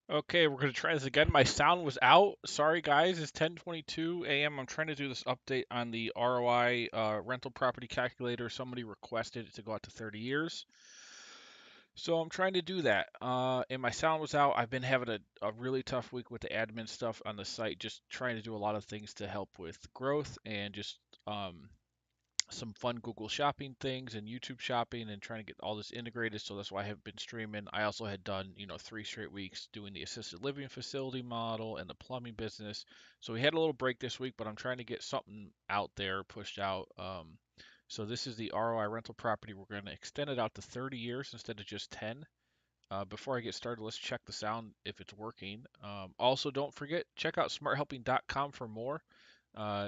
Okay, we're going to try this again. My sound was out. Sorry, guys. It's 10:22 a.m. I'm trying to do this update on the ROI rental property calculator. Somebody requested it to go out to 30 years. So I'm trying to do that. And my sound was out. I've been having a really tough week with the admin stuff on the site, just trying to do a lot of things to help with growth and just some fun Google Shopping things and YouTube Shopping and trying to get all this integrated. So that's why I haven't been streaming. I also had done, 3 straight weeks doing the assisted living facility model and the plumbing business. So we had a little break this week, but I'm trying to get something out there, pushed out. So this is the ROI rental property. We're going to extend it out to 30 years instead of just 10. Before I get started, let's check the sound if it's working. Also, don't forget, check out smarthelping.com for more.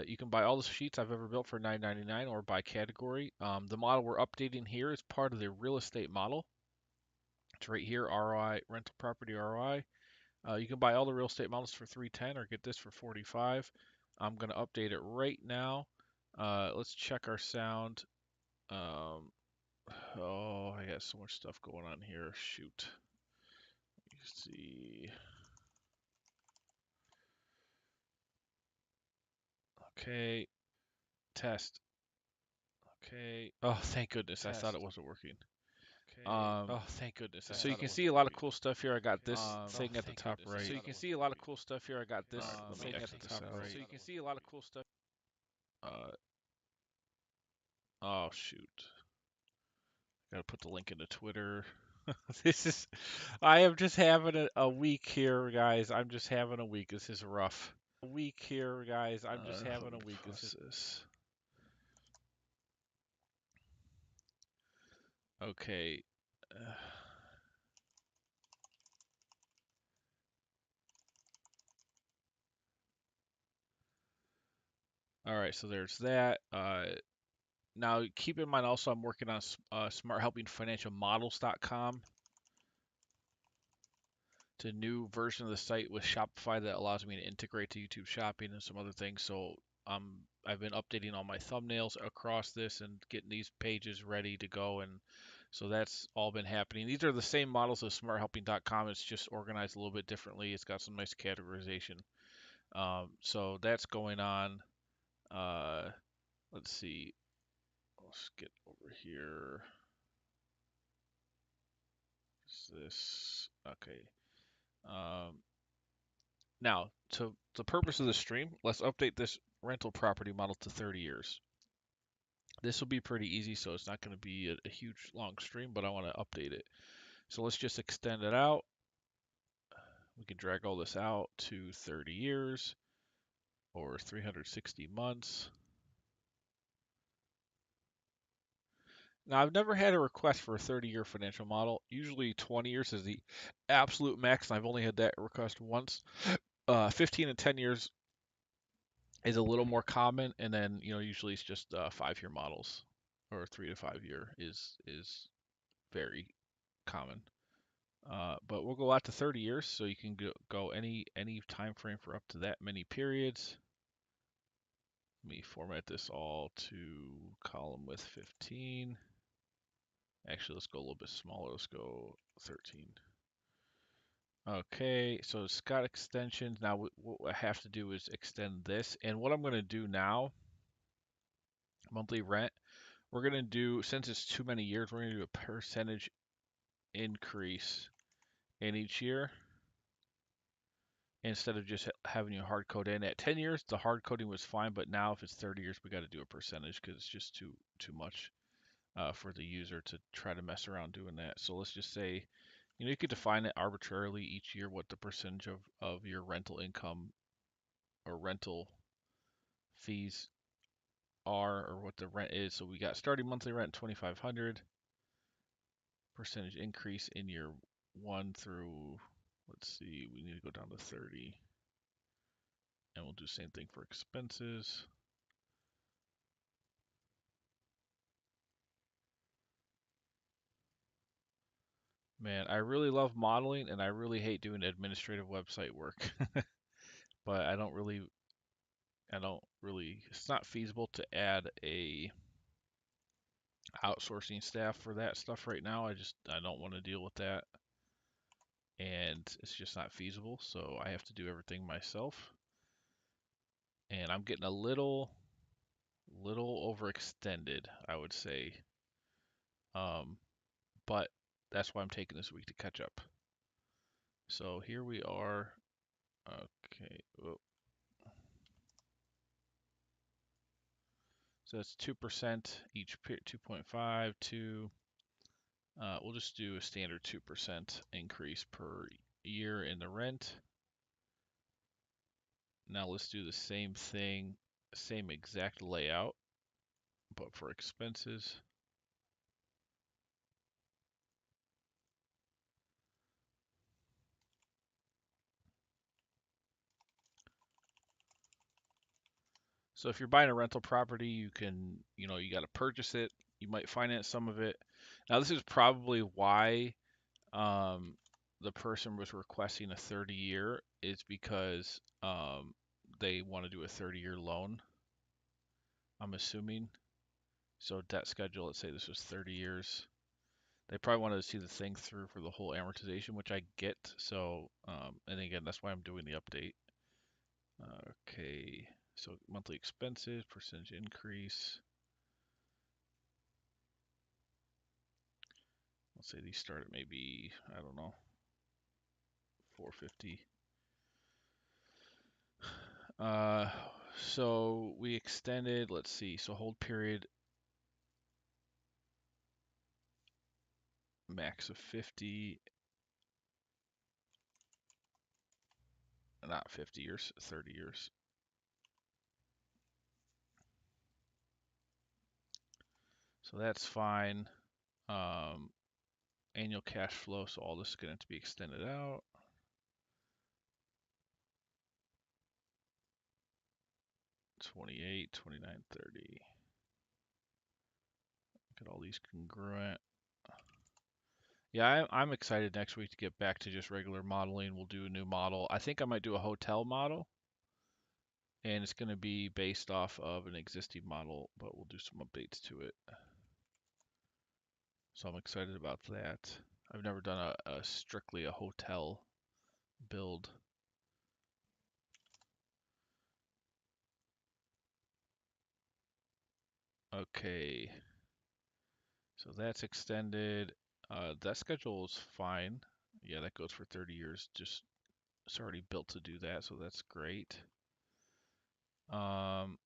You can buy all the sheets I've ever built for $9.99 or by category. The model we're updating here is part of the real estate model. It's right here, ROI, rental property ROI. You can buy all the real estate models for $310 or get this for $45. I'm going to update it right now. Let's check our sound. Um, oh, I got so much stuff going on here. Shoot. Let me see. Okay, test. Okay. Oh, thank goodness. I thought it wasn't working. So you can see a lot of cool stuff here. I got this thing at the top right. So you can see a lot of cool stuff here. I got All this right, let me thing at the exit this top out. right. So you can see a lot of cool stuff. Uh, oh shoot. Gotta put the link into Twitter. This is, I am just having a week here, guys. I'm just having a week. This is rough. Let me pause this. Okay. All right, so there's that. Now, keep in mind also, I'm working on SmartHelpingFinancialModels.com. It's a new version of the site with Shopify that allows me to integrate to YouTube Shopping and some other things. So I've been updating all my thumbnails across this and getting these pages ready to go. And so that's all been happening. These are the same models as SmartHelping.com. It's just organized a little bit differently. It's got some nice categorization. So that's going on. Uh, let's see. Let's get over here. Is this okay? Um, Now, to the purpose of the stream, let's update this rental property model to 30 years. This will be pretty easy, so it's not going to be a huge long stream, but I want to update it. So let's just extend it out. We can drag all this out to 30 years or 360 months. Now, I've never had a request for a 30-year financial model. Usually 20 years is the absolute max, and I've only had that request once. 15 and 10 years is a little more common, and then usually it's just 5-year models or 3 to 5 year is very common. But we'll go out to 30 years, so you can go any time frame for up to that many periods. Let me format this all to column with 15. Actually, let's go a little bit smaller. Let's go 13. Okay, so it's got extensions. Now what I have to do is extend this, and what I'm going to do now, monthly rent. We're going to do, since it's too many years, we're going to do a percentage increase in each year instead of just having you hard code in. At 10 years, the hard coding was fine, but now if it's 30 years, we got to do a percentage because it's just too much for the user to try to mess around doing that. So let's just say, you could define it arbitrarily each year what the percentage of your rental income or rental fees are or what the rent is. So we got starting monthly rent 2,500. Percentage increase in year 1 through, let's see, we need to go down to 30. And we'll do the same thing for expenses. Man, I really love modeling and I really hate doing administrative website work. But it's not feasible to add a outsourcing staff for that stuff right now. I don't want to deal with that. and it's just not feasible. So I have to do everything myself, and I'm getting a little overextended, I would say. Um, but that's why I'm taking this week to catch up. So here we are. Okay. Oh, so that's 2% each, 2.5, 2. We'll just do a standard 2% increase per year in the rent. Now let's do the same thing, same exact layout, but for expenses. So if you're buying a rental property, you can, you got to purchase it. You might finance some of it. Now this is probably why um, the person was requesting a 30-year is because they want to do a 30-year loan, I'm assuming. So debt schedule, let's say this was 30 years. They probably wanted to see the thing through for the whole amortization, which I get. So, and again, that's why I'm doing the update. Okay, so monthly expenses, percentage increase. Let's say these start at maybe, I don't know, 450. Uh, so we extended, let's see, so hold period max of 50, not 50 years, 30 years. So that's fine. Um, annual cash flow, so all this is going to be extended out. 28, 29, 30. Look at all these congruent. Yeah, I'm excited next week to get back to just regular modeling. We'll do a new model. I think I might do a hotel model, and it's going to be based off of an existing model, but we'll do some updates to it. So I'm excited about that. I've never done a strictly a hotel build. Okay, so that's extended. That schedule is fine. Yeah, that goes for 30 years. Just it's already built to do that, so that's great. Um,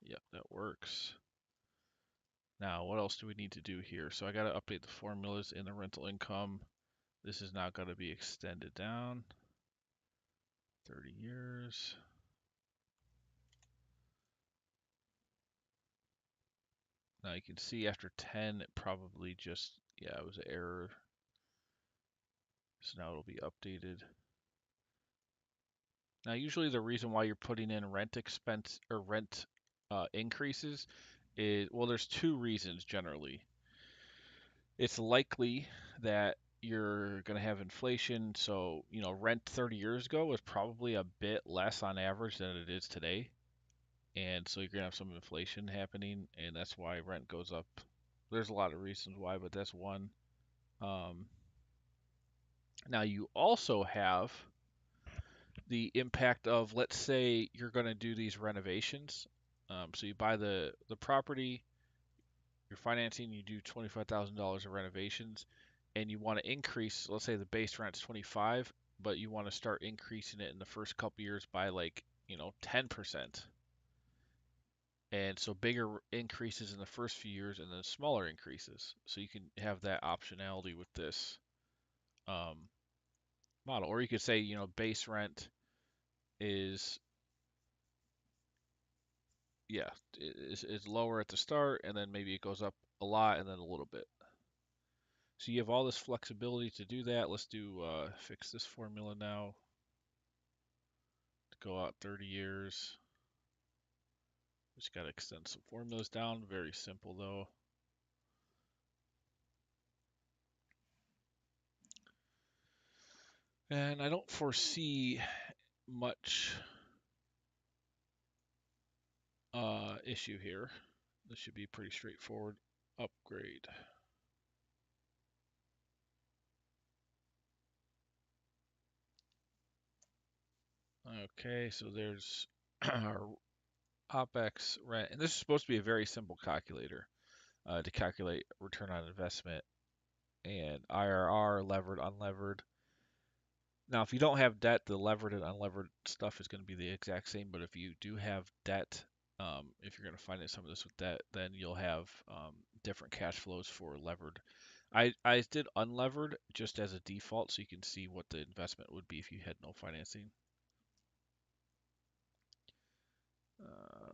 yep, that works. Now, what else do we need to do here? So I got to update the formulas in the rental income. This is now going to be extended down 30 years. Now you can see after 10, it probably just, yeah, it was an error. So now it'll be updated. Now, usually the reason why you're putting in rent expense or rent increases is, well, there's two reasons generally. It's likely that you're going to have inflation. So, rent 30 years ago was probably a bit less on average than it is today. And so you're going to have some inflation happening, and that's why rent goes up. There's a lot of reasons why, but that's one. Um, Now, you also have the impact of, let's say you're going to do these renovations. So you buy the property, you're financing, you do $25,000 of renovations, and you want to increase, let's say the base rent's 25, but you want to start increasing it in the first couple years by like, 10%. And so bigger increases in the first few years and then smaller increases. So you can have that optionality with this um, model. Or you could say, base rent is, yeah, is lower at the start and then maybe it goes up a lot and then a little bit. So you have all this flexibility to do that. Let's do fix this formula now to go out 30 years. Just got to extend some formulas down. Very simple though. And I don't foresee much issue here. This should be pretty straightforward. upgrade. Okay, so there's our OpEx rent, and this is supposed to be a very simple calculator to calculate return on investment and IRR, levered, unlevered. Now, if you don't have debt, the levered and unlevered stuff is going to be the exact same. But if you do have debt, if you're going to finance some of this with debt, then you'll have different cash flows for levered. I did unlevered just as a default, so you can see what the investment would be if you had no financing.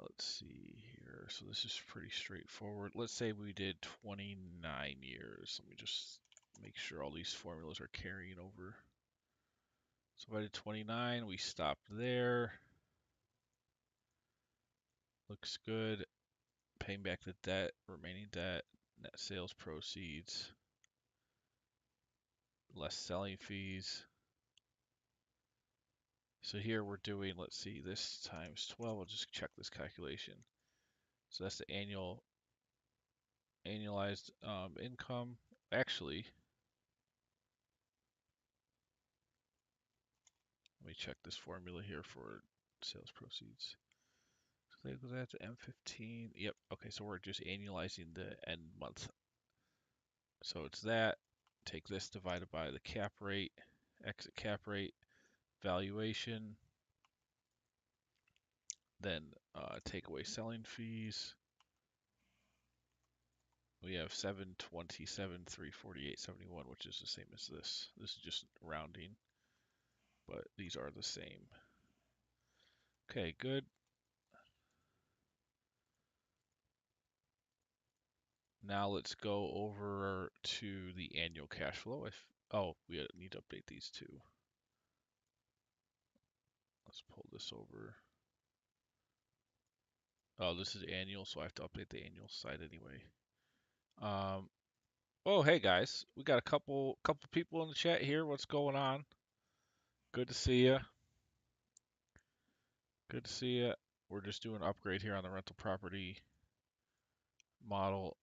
Let's see here. So this is pretty straightforward. Let's say we did 29 years. Let me just make sure all these formulas are carrying over. So if I did 29, we stop there. Looks good. Paying back the debt, remaining debt, net sales proceeds, less selling fees. So here we're doing, let's see, this times 12. I'll just check this calculation. So that's the annualized income. Actually, let me check this formula here for sales proceeds. So that goes out to M15. Yep. Okay, so we're just annualizing the end month. So it's that. Take this divided by the cap rate, exit cap rate, valuation, then take away selling fees. We have 727, 348, 71, which is the same as this. This is just rounding, but these are the same. Okay, good. Now let's go over to the annual cash flow. Oh, we need to update these two. Let's pull this over. Oh, this is annual, so I have to update the annual side anyway. Um, oh, hey guys, we got a couple people in the chat here. What's going on? Good to see you. Good to see you. We're just doing an upgrade here on the rental property model.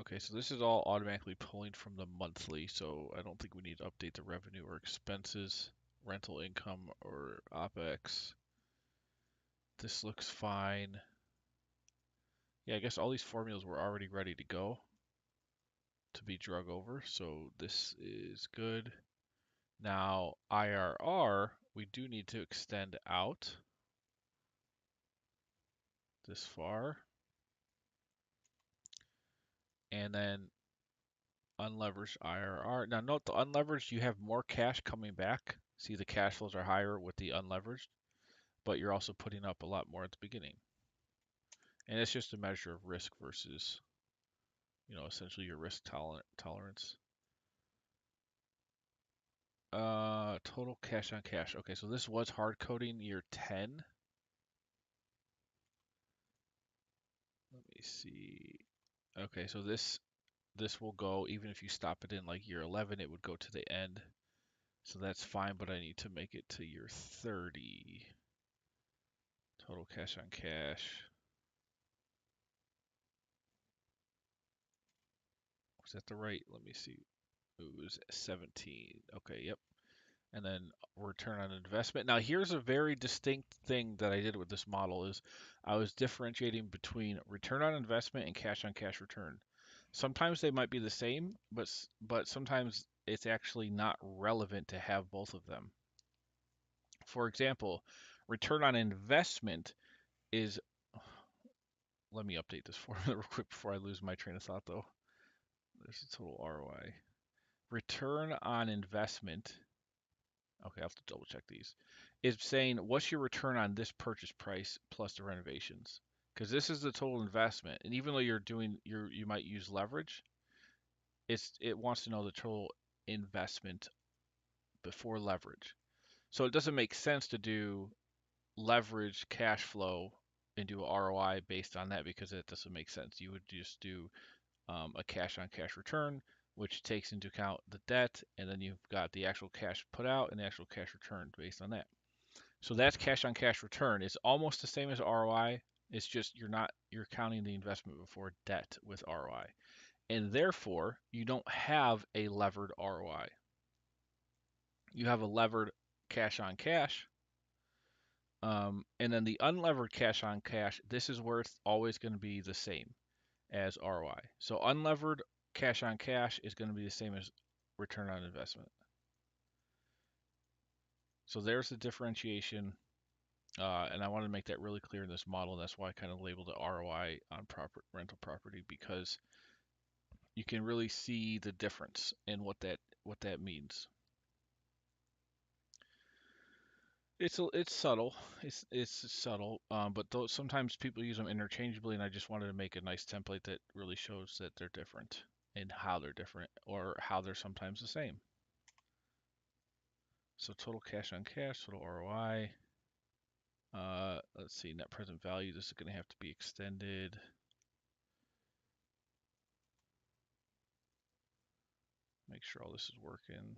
Okay, so this is all automatically pulling from the monthly, so I don't think we need to update the revenue or expenses, rental income or OpEx. This looks fine. Yeah, I guess all these formulas were already ready to go to be drug over, so this is good. Now, IRR, we do need to extend out this far. And then unleveraged IRR. Now note the unleveraged, you have more cash coming back. See the cash flows are higher with the unleveraged, but you're also putting up a lot more at the beginning. And it's just a measure of risk versus, essentially your risk tolerance. Total cash on cash. Okay, so this was hard coding year 10. Let me see. Okay, so this will go even if you stop it in like year 11, it would go to the end. So that's fine, but I need to make it to year 30. Total cash on cash. Was that the right? Let me see. It was 17. Okay, yep. And then return on investment. Now here's a very distinct thing that I did with this model is I was differentiating between return on investment and cash on cash return. Sometimes they might be the same, but sometimes it's actually not relevant to have both of them. For example, return on investment is, let me update this formula real quick before I lose my train of thought though. There's the total ROI. Return on investment, okay, I have to double check these, is saying what's your return on this purchase price plus the renovations? Because this is the total investment, and even though you might use leverage, it wants to know the total investment before leverage. So it doesn't make sense to do leverage cash flow and do ROI based on that because it doesn't make sense. You would just do a cash on cash return, which takes into account the debt, and then you've got the actual cash put out and the actual cash returned based on that. So that's cash on cash return. It's almost the same as ROI, It's just you're counting the investment before debt with ROI. And therefore, you don't have a levered ROI. You have a levered cash on cash. And then the unlevered cash on cash, this is where it's always going to be the same as ROI. So unlevered cash on cash is going to be the same as return on investment. So there's the differentiation. And I want to make that really clear in this model. That's why I kind of labeled it ROI on rental property, because you can really see the difference in what that means. It's subtle. It's subtle. But those, sometimes people use them interchangeably, and I just wanted to make a nice template that really shows that they're different and how they're different, or how they're sometimes the same. So total cash on cash, total ROI. Let's see, net present value. This is going to have to be extended. Make sure all this is working.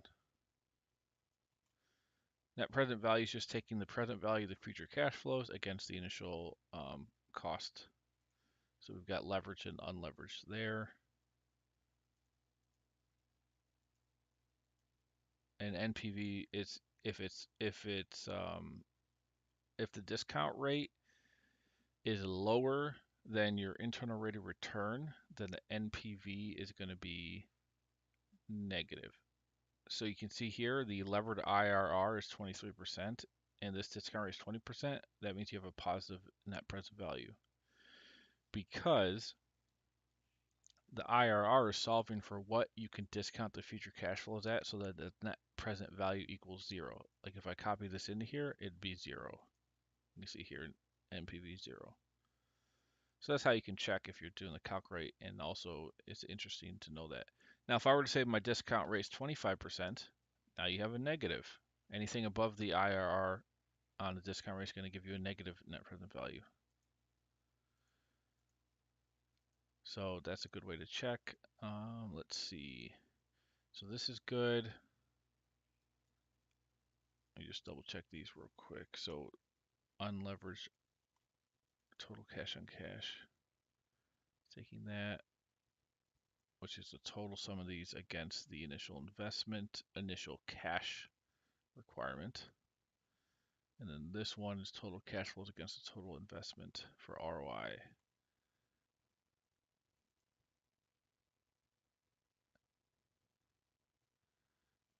Net present value is just taking the present value of the future cash flows against the initial cost. So we've got leverage and unleveraged there. And NPV is if the discount rate is lower than your internal rate of return, then the NPV is going to be negative. So you can see here the levered IRR is 23%, and this discount rate is 20%. That means you have a positive net present value, because the IRR is solving for what you can discount the future cash flows at, so that the net present value equals zero. Like if I copy this into here, it'd be zero. You can see here NPV 0. So that's how you can check if you're doing the calc rate, and also it's interesting to know that. Now, if I were to say my discount rate is 25%, now you have a negative. Anything above the IRR on the discount rate is going to give you a negative net present value. So that's a good way to check. Let's see. So this is good. Let me just double check these real quick. So unleveraged total cash on cash, taking that, which is the total sum of these against the initial investment, initial cash requirement. And then this one is total cash flows against the total investment for ROI.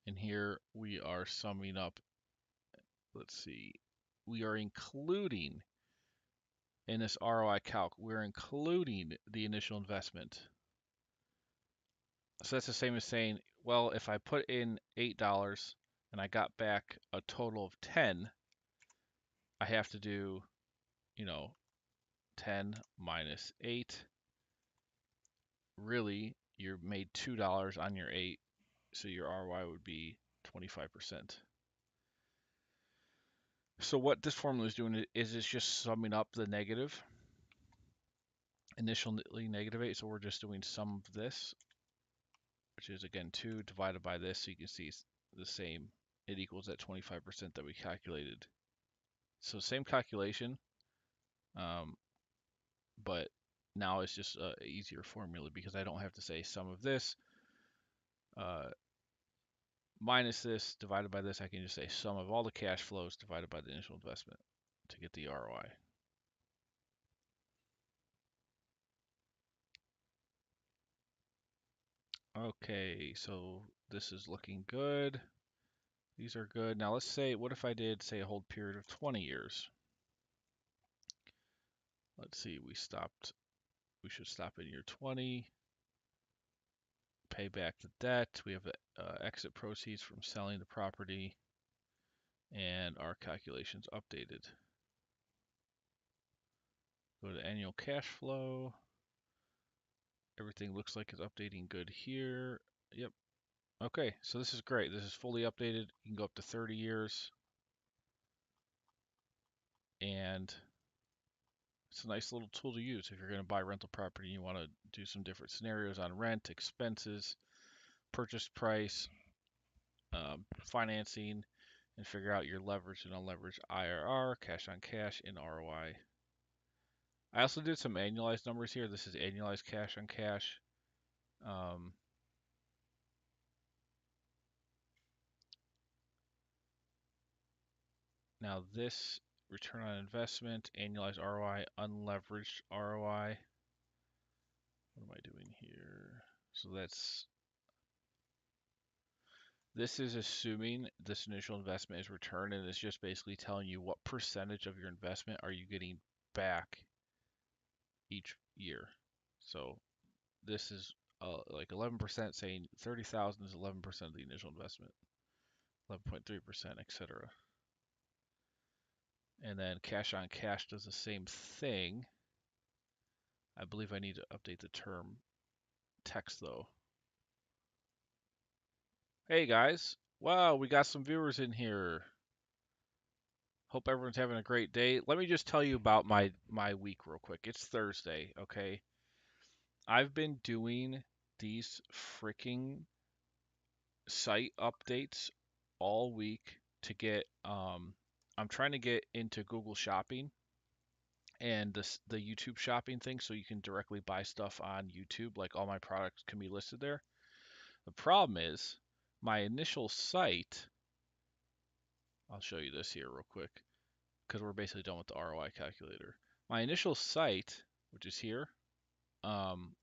And here we are summing up, let's see, we are including in this ROI calc, we're including the initial investment. So that's the same as saying, well, if I put in $8 and I got back a total of 10, I have to do, 10 minus 8. Really, you made $2 on your 8, so your ROI would be 25%. So what this formula is doing is it's just summing up the negative, initially negative 8. So we're just doing sum of this, which is again 2 divided by this. So you can see it's the same. It equals that 25% that we calculated. So same calculation, um, but now it's just an easier formula, because I don't have to say sum of this uh, minus this divided by this. I can just say sum of all the cash flows divided by the initial investment to get the ROI. Okay, so this is looking good. These are good. Now let's say, what if I did say a hold period of 20 years? Let's see, we should stop in year 20, pay back the debt. We have exit proceeds from selling the property, and our calculations updated. Go to annual cash flow. Everything looks like it's updating good here. Yep. Okay, so this is great. This is fully updated. You can go up to 30 years, and it's a nice little tool to use if you're going to buy rental property and you want to do some different scenarios on rent, expenses, purchase price, financing, and figure out your leverage and unleveraged IRR, cash on cash, and ROI. I also did some annualized numbers here. This is annualized cash on cash. Um, Now this return on investment, annualized ROI, unleveraged ROI. What am I doing here? So this is assuming this initial investment is returned, and it's just basically telling you what percentage of your investment are you getting back each year. So this is like 11% saying 30,000 is 11% of the initial investment, 11.3%, etc. And then cash on cash does the same thing. I believe I need to update the term text though. Hey guys, wow, we got some viewers in here. Hope everyone's having a great day. Let me just tell you about my week real quick. It's Thursday, okay? I've been doing these freaking site updates all week to get I'm trying to get into Google Shopping and the YouTube shopping thing so you can directly buy stuff on YouTube, like all my products can be listed there. The problem is my initial site, I'll show you this here real quick because we're basically done with the ROI calculator. My initial site, which is here, um,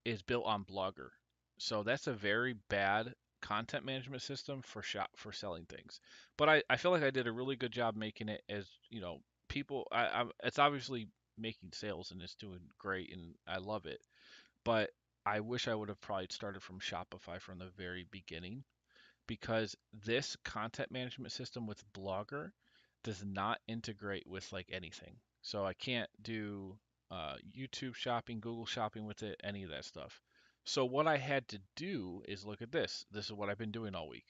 is built on Blogger. So that's a very bad content management system for selling things. But I feel like I did a really good job making it as, people it's obviously making sales and it's doing great and I love it. But I wish I would have probably started from Shopify from the very beginning because this content management system with Blogger does not integrate with like anything. So I can't do YouTube shopping, Google shopping with it, any of that stuff. So what I had to do is look at this. This is what I've been doing all week.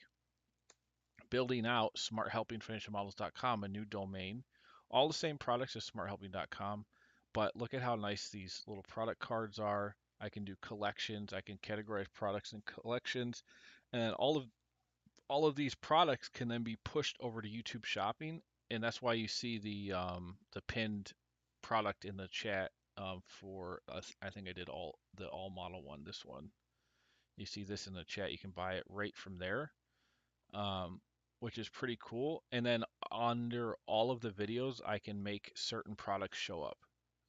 Building out SmartHelpingFinancialModels.com, a new domain. All the same products as SmartHelping.com, but look at how nice these little product cards are. I can do collections. I can categorize products in collections, and all of these products can then be pushed over to YouTube Shopping, and that's why you see the pinned product in the chat for I think I did all model one. This one, you see this in the chat. You can buy it right from there, um, which is pretty cool. And then under all of the videos, I can make certain products show up.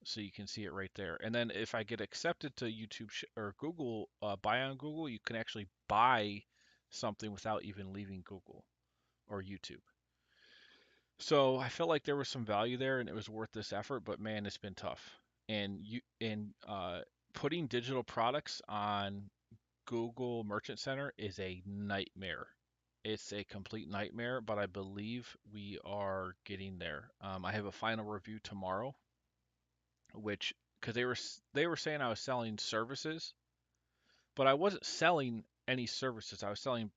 So you can see it right there. And then if I get accepted to YouTube or Google, buy on Google, you can actually buy something without even leaving Google or YouTube. So I felt like there was some value there and it was worth this effort, but man, it's been tough. And putting digital products on Google Merchant Center is a nightmare. It's a complete nightmare, but I believe we are getting there. I have a final review tomorrow, which because they were saying I was selling services, but I wasn't selling any services. I was selling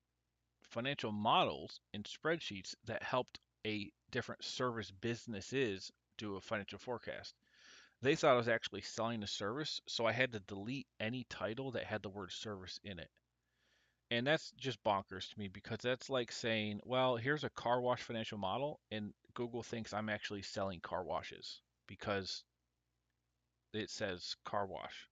financial models and spreadsheets that helped a different service businesses do a financial forecast. They thought I was actually selling a service, so I had to delete any title that had the word service in it. And that's just bonkers to me because that's like saying, well, here's a car wash financial model, and Google thinks I'm actually selling car washes because it says car wash.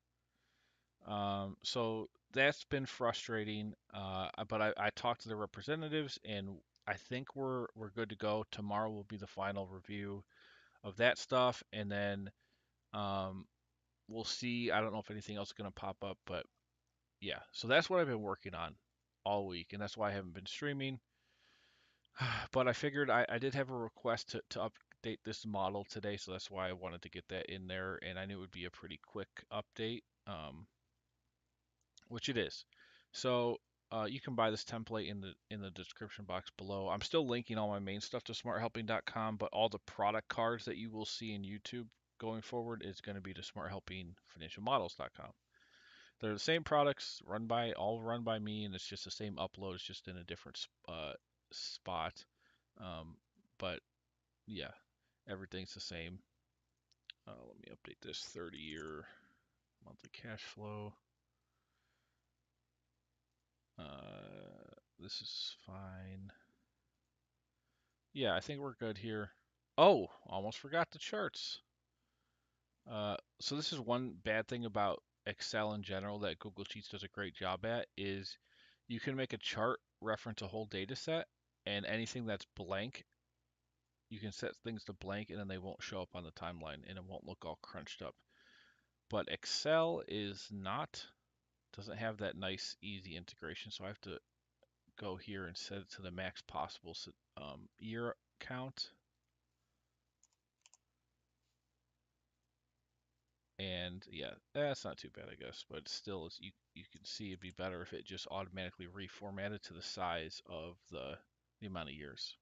So that's been frustrating. But I talked to the representatives, and I think we're good to go. Tomorrow will be the final review of that stuff, and then um, we'll see. I don't know if anything else is going to pop up, but yeah. So that's what I've been working on all week, and that's why I haven't been streaming. But I figured I did have a request to update this model today, so that's why I wanted to get that in there, and I knew it would be a pretty quick update, which it is. So you can buy this template in the description box below. I'm still linking all my main stuff to smarthelping.com, but all the product cards that you will see in YouTube going forward is going to be to smarthelpingfinancialmodels.com. They're the same products all run by me, and it's just the same upload. It's just in a different spot. Um, but yeah, everything's the same. Let me update this 30-year monthly cash flow. This is fine. Yeah, I think we're good here. Oh, almost forgot the charts. So this is one bad thing about Excel in general that Google Sheets does a great job at is you can make a chart reference a whole data set, and anything that's blank, you can set things to blank and then they won't show up on the timeline and it won't look all crunched up. But Excel is not, doesn't have that nice easy integration, so I have to go here and set it to the max possible year count. And yeah, that's not too bad, I guess, but still, you can see it'd be better if it just automatically reformatted to the size of the amount of years.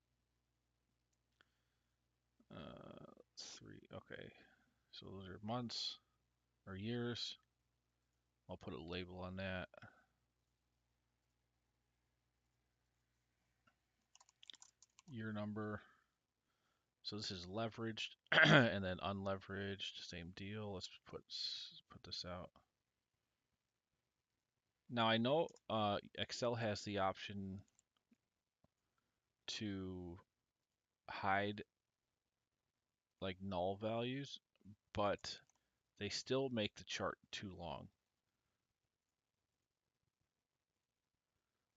3, okay. So those are months or years. I'll put a label on that. Year number. So this is leveraged and then unleveraged, same deal. Let's put this out. Now I know Excel has the option to hide like null values, but they still make the chart too long.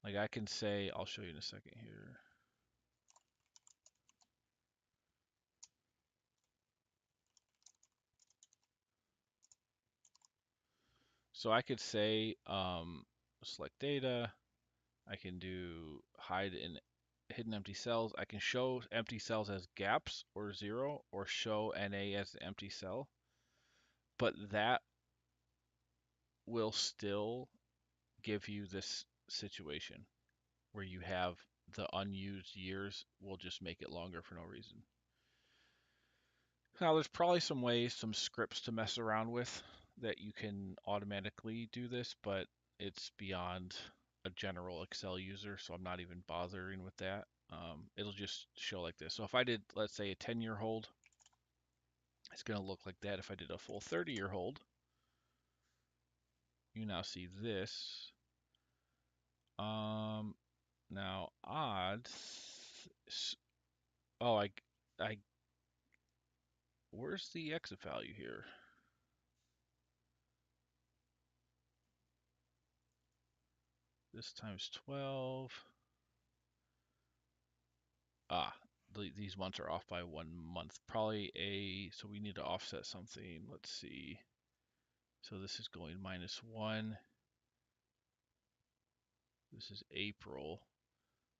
Like I can say, I'll show you in a second here. So I could say select data. I can do hide in hidden empty cells. I can show empty cells as gaps or 0 or show NA as an empty cell. But that will still give you this situation where you have the unused years will just make it longer for no reason. Now, there's probably some ways, some scripts to mess around with that you can automatically do this, but it's beyond a general Excel user, so I'm not even bothering with that. It'll just show like this. So if I did, let's say, a 10-year hold, it's going to look like that. If I did a full 30-year hold, you now see this. Now odd. Oh, I, where's the exit value here? This times 12. Ah, these months are off by 1 month. Probably so we need to offset something. Let's see. So this is going -1. This is April.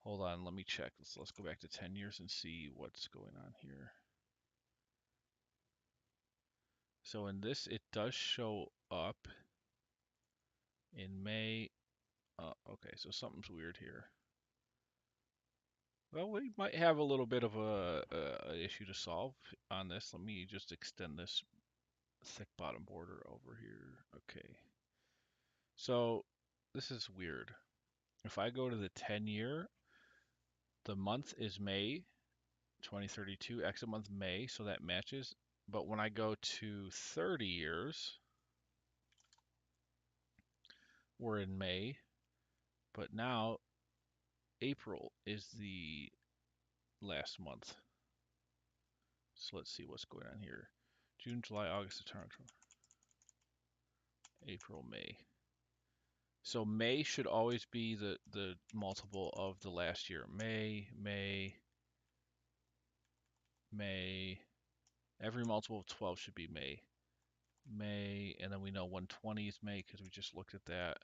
Hold on, let me check. Let's go back to 10 years and see what's going on here. So in this, it does show up in May. Okay, so something's weird here. Well, we might have a little bit of a issue to solve on this. Let me just extend this thick bottom border over here. Okay. So this is weird. If I go to the 10-year, the month is May 2032, exit month May, so that matches. But when I go to 30 years, we're in May, but now April is the last month. So let's see what's going on here. June, July, August, September, April, May. So May should always be the multiple of the last year. May, May, May. Every multiple of 12 should be May. May, and then we know 120 is May because we just looked at that.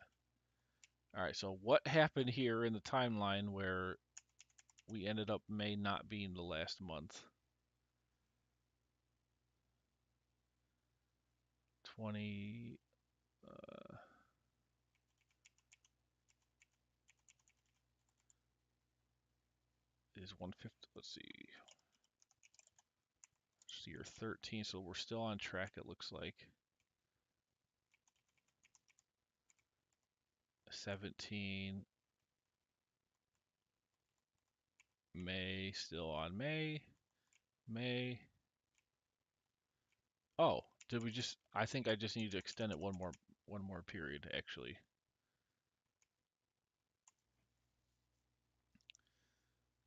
All right, so what happened here in the timeline where we ended up May not being the last month? 20 is 150. Let's see. It's year 13, so we're still on track, it looks like. 17, May, still on May, May. Oh, did we just, I think I just need to extend it one more period, actually.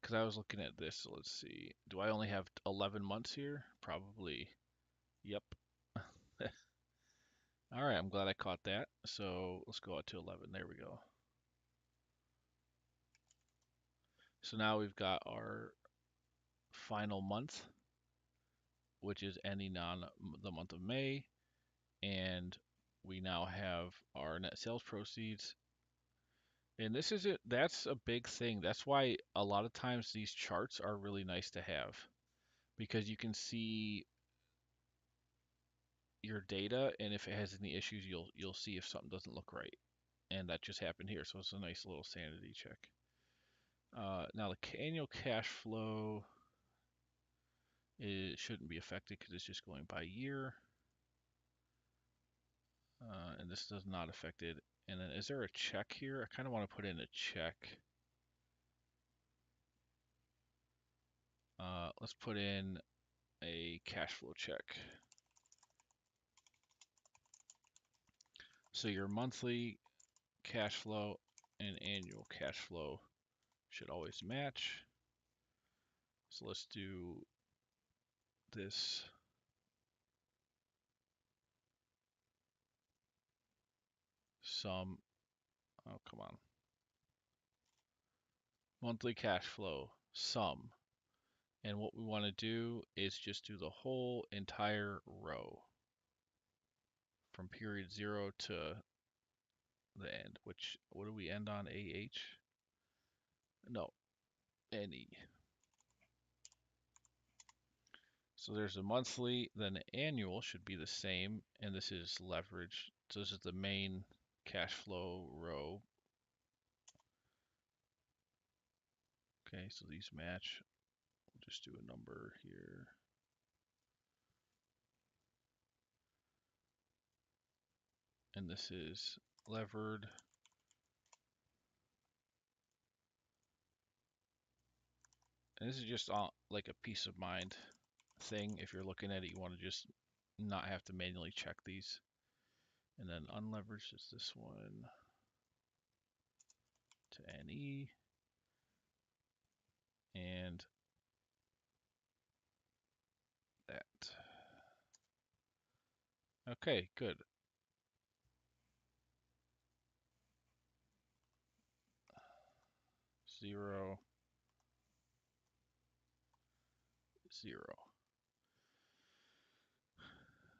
Because I was looking at this, so let's see. Do I only have 11 months here? Probably. Yep. All right, I'm glad I caught that. So let's go out to 11. There we go. So now we've got our final month, which is ending on the month of May, and we now have our net sales proceeds. And this is it. That's a big thing. That's why a lot of times these charts are really nice to have because you can see your data, and if it has any issues, you'll see if something doesn't look right. And that just happened here, so it's a nice little sanity check. Now the annual cash flow, it shouldn't be affected because it's just going by year. And this does not affect it. And then is there a check here? I kind of want to put in a check. Let's put in a cash flow check. So your monthly cash flow and annual cash flow should always match. So let's do this sum. Oh, come on. Monthly cash flow sum. And what we want to do is just do the whole entire row from period 0 to the end, which, what do we end on? AH? No, NE. So there's a monthly, then the annual should be the same, and this is leverage. So this is the main cash flow row. Okay, so these match. We'll just do a number here. And this is levered. And this is just like a peace of mind thing. If you're looking at it, you want to just not have to manually check these. And then unleveraged is this one to NE. And that. Okay, good. 0, 0.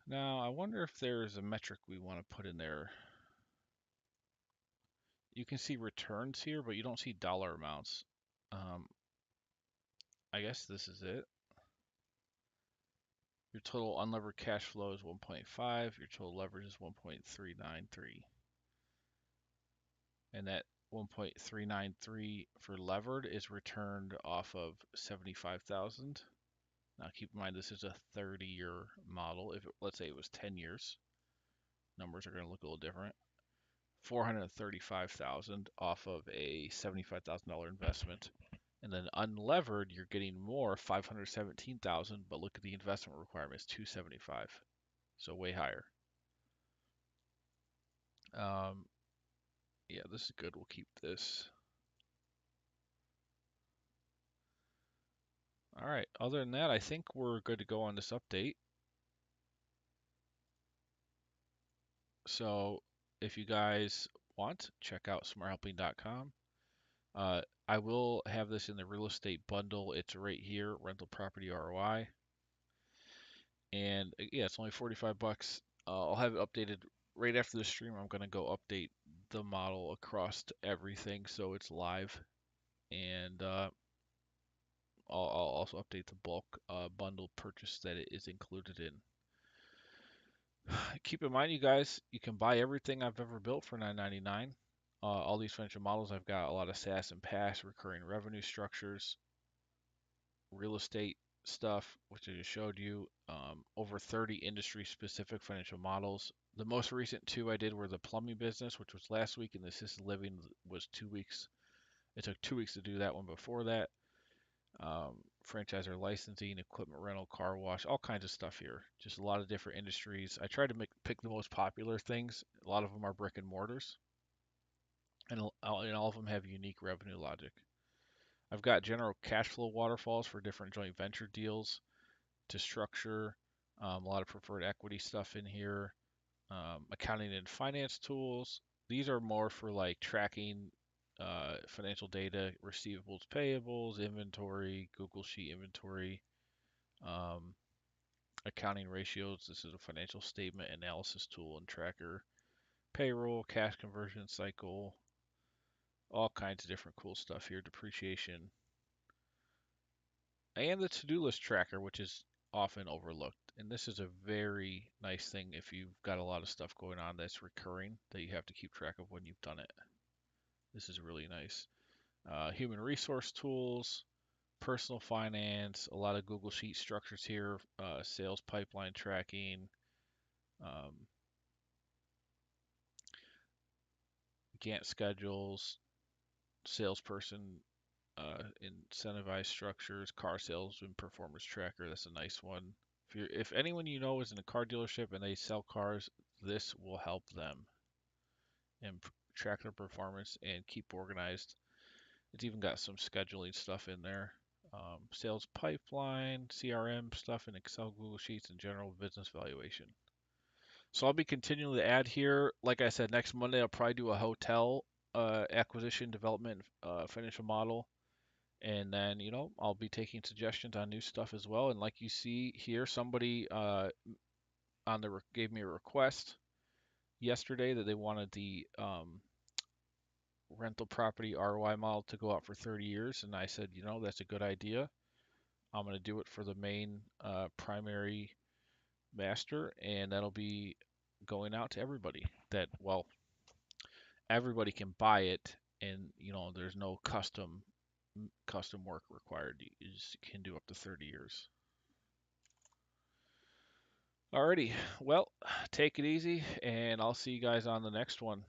Now, I wonder if there's a metric we want to put in there. You can see returns here, but you don't see dollar amounts. I guess this is it. Your total unlevered cash flow is 1.5. Your total leverage is 1.393. And that 1.393 for levered is returned off of 75,000. Now keep in mind this is a 30-year model. If let's say it was 10 years, numbers are going to look a little different. 435,000 off of a $75,000 investment. And then unlevered, you're getting more, 517,000, but look at the investment requirements, 275. So way higher. Yeah, this is good. We'll keep this. All right. Other than that, I think we're good to go on this update. So if you guys want, check out smarthelping.com. I will have this in the real estate bundle. It's right here, rental property ROI. And yeah, it's only 45 bucks. I'll have it updated right after the stream. I'm going to go update the model across to everything so it's live. And I'll also update the bulk bundle purchase that it is included in. Keep in mind, you guys, you can buy everything I've ever built for $9.99. All these financial models, I've got a lot of SaaS and PaaS, recurring revenue structures, real estate stuff, which I just showed you, over 30 industry-specific financial models. The most recent two I did were the plumbing business, which was last week, and the assisted living was 2 weeks. It took 2 weeks to do that one before that. Franchisor licensing, equipment rental, car wash, all kinds of stuff here. Just a lot of different industries. I tried to pick the most popular things. A lot of them are brick and mortars, and all of them have unique revenue logic. I've got general cash flow waterfalls for different joint venture deals to structure. A lot of preferred equity stuff in here. Accounting and finance tools. These are more for like tracking financial data, receivables, payables, inventory, Google Sheet inventory, um, accounting ratios. This is a financial statement analysis tool and tracker, payroll, cash conversion cycle, all kinds of different cool stuff here, depreciation, and the to-do list tracker, which is often overlooked. And this is a very nice thing if you've got a lot of stuff going on that's recurring that you have to keep track of when you've done it. This is really nice. Human resource tools, personal finance, a lot of Google Sheet structures here, sales pipeline tracking, um, Gantt schedules, salesperson incentivized structures, car sales and performance tracker. That's a nice one. If anyone you know is in a car dealership and they sell cars, this will help them and track their performance and keep organized. It's even got some scheduling stuff in there. Sales pipeline, CRM stuff in Excel, Google Sheets, and general business valuation. So I'll be continuing to add here. Like I said, next Monday I'll probably do a hotel acquisition development financial model. And then, I'll be taking suggestions on new stuff as well. And like you see here, somebody gave me a request yesterday that they wanted the rental property ROI model to go out for 30 years. And I said, that's a good idea. I'm going to do it for the main primary master, and that'll be going out to everybody. Well, everybody can buy it, and there's no custom work required. You just can do up to 30 years. Alrighty, well, take it easy, and I'll see you guys on the next one.